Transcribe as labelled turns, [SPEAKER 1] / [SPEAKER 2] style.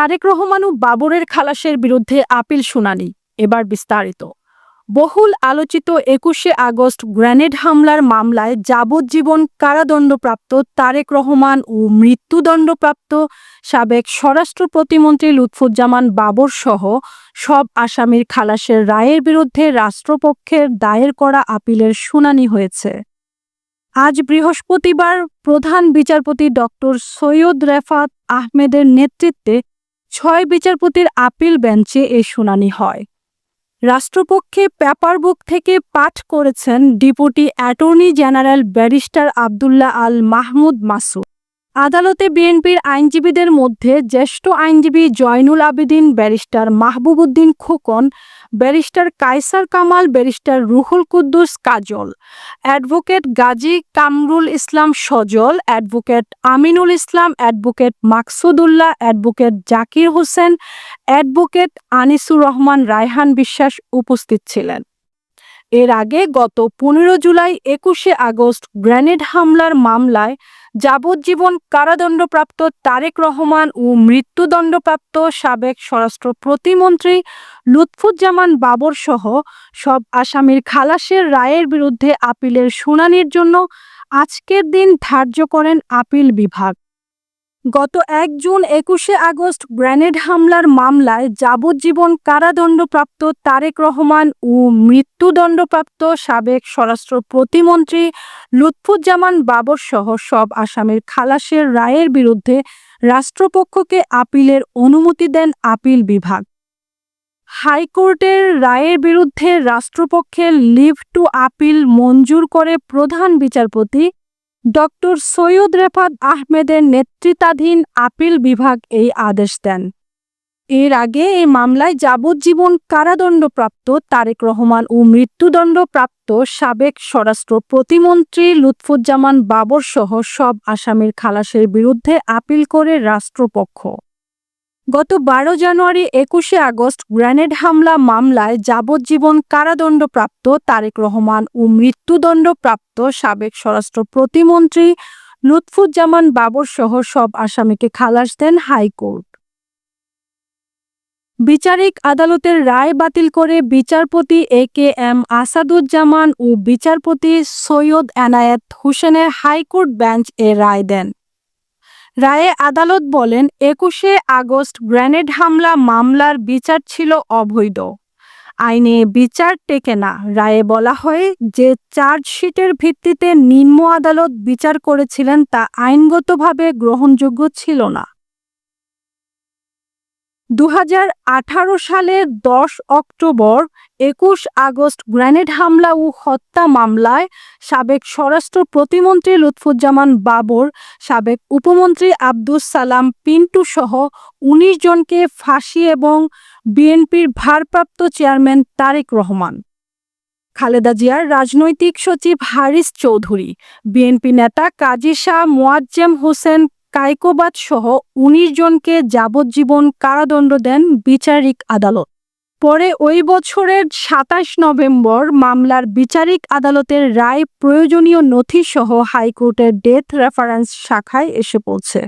[SPEAKER 1] তারেক রহমান ও বাবরের খালাসের বিরুদ্ধে আপিল শুনানি। এবার বিস্তারিত। বহুল আলোচিত ২১শে আগস্ট গ্রেনেড হামলার মামলায় যাবজ্জীবন কারাদণ্ডপ্রাপ্ত তারেক রহমান ও মৃত্যুদণ্ডপ্রাপ্ত সাবেক স্বরাষ্ট্র প্রতিমন্ত্রী লুৎফুজ্জামান বাবর সহ সব আসামির খালাসের রায়ের বিরুদ্ধে রাষ্ট্রপক্ষের দায়ের করা আপিলের শুনানি হয়েছে। আজ বৃহস্পতিবার প্রধান বিচারপতি ডক্টর সৈয়দ রেফাত আহমেদের নেতৃত্বে ৬ বিচারপতির আপিল বেঞ্চে এ শুনানি হয়। রাষ্ট্রপক্ষে পেপারবুক থেকে পাঠ করেছেন deputy attorney general barrister Abdullah Al Mahmud Masud. আদালতে বিএনপির আইনজীবীদের মধ্যে জ্যেষ্ঠ আইনজীবী Zainul Abedin, barrister Mahbub Uddin Khokon, barrister Kaiser Kamal, barrister Ruhul Quddus Kajal, advocate Gazi Kamrul Islam Sajal, advocate Aminul Islam, advocate Maksudullah, advocate Zakir Hossain, advocate Anisur Rahman Raihan Biswas উপস্থিত ছিলেন। এর আগে গত ১৫ জুলাই ২১শে আগস্ট গ্রেনেড হামলার মামলায় যাবজ্জীবন কারাদণ্ডপ্রাপ্ত তারেক রহমান ও মৃত্যুদণ্ডপ্রাপ্ত সাবেক স্বরাষ্ট্র প্রতিমন্ত্রী লুৎফুজ্জামান বাবর সহ সব আসামির খালাসের রায়ের বিরুদ্ধে আপিলের শুনানির জন্য আজকের দিন ধার্য করেন আপিল বিভাগ। গত ১ জুন ২১শে আগস্ট গ্রেনেড হামলার মামলায় যাবজ্জীবন কারাদণ্ডপ্রাপ্ত তারেক রহমান ও মৃত্যুদণ্ডপ্রাপ্ত সাবেক স্বরাষ্ট্র প্রতিমন্ত্রী লুৎফুজ্জামান বাবর সহ সব আসামির খালাসের রায়ের বিরুদ্ধে রাষ্ট্রপক্ষকে আপিলের অনুমতি দেন আপিল বিভাগ। হাইকোর্টের রায়ের বিরুদ্ধে রাষ্ট্রপক্ষের লিভ টু আপিল মঞ্জুর করে প্রধান বিচারপতি ডক্টর সৈয়দ রেফাত আহমেদের নেতৃত্বাধীন আপিল বিভাগ এই আদেশ দেন। এর আগে এই মামলায় যাবজ্জীবন কারাদণ্ডপ্রাপ্ত তারেক রহমান ও মৃত্যুদণ্ডপ্রাপ্ত সাবেক স্বরাষ্ট্র প্রতিমন্ত্রী লুৎফুজ্জামান বাবর সহ সব আসামির খালাসের বিরুদ্ধে আপিল করে রাষ্ট্রপক্ষ। গত ১২ জানুয়ারি ২১শে আগস্ট গ্রেনেড হামলা মামলায় যাবজ্জীবন কারাদণ্ডপ্রাপ্ত তারেক রহমান ও মৃত্যুদণ্ডপ্রাপ্ত সাবেক স্বরাষ্ট্র প্রতিমন্ত্রী লুৎফুজ্জামান বাবর সহ সব আসামিকে খালাস দেন হাইকোর্ট। বিচারিক আদালতের রায় বাতিল করে বিচারপতি এ.কে.এম. আসাদুজ্জামান ও বিচারপতি সৈয়দ এনায়েত হোসেনের হাইকোর্ট বেঞ্চ এ রায় দেন। রায়ে আদালত বলেন, ২১শে আগস্ট গ্রেনেড হামলা মামলার বিচার ছিল অবৈধ। আইনে বিচার টেকে না। রায়ে বলা হয় যে চার্জশিটের ভিত্তিতে নিম্ন আদালত বিচার করেছিলেন তা আইনগতভাবে গ্রহণযোগ্য ছিল না। ২০১৮ সালের ১০ অক্টোবর ২১ আগস্ট গ্রেনেড হামলা ও হত্যা মামলায় সাবেক স্বরাষ্ট্র প্রতিমন্ত্রী লুৎফুজ্জামান বাবর, সাবেক উপমন্ত্রী আব্দুস সালাম পিন্টু সহ ১৯ জনকে ফাঁসি এবং বিএনপির ভারপ্রাপ্ত চেয়ারম্যান তারেক রহমান, খালেদা জিয়ার রাজনৈতিক সচিব হারিস চৌধুরী, বিএনপি নেতা কাজী শাহ মোয়াজ্জেম হোসেন কায়কোবাদ সহ ১৯ জনকে যাবজ্জীবন কারাদণ্ড দেন বিচারিক আদালত। পরে ওই বছরের ২৭ নভেম্বর মামলার বিচারিক আদালতের রায় প্রয়োজনীয় নথি সহ হাইকোর্টের ডেথ রেফারেন্স শাখায় এসে পৌঁছে।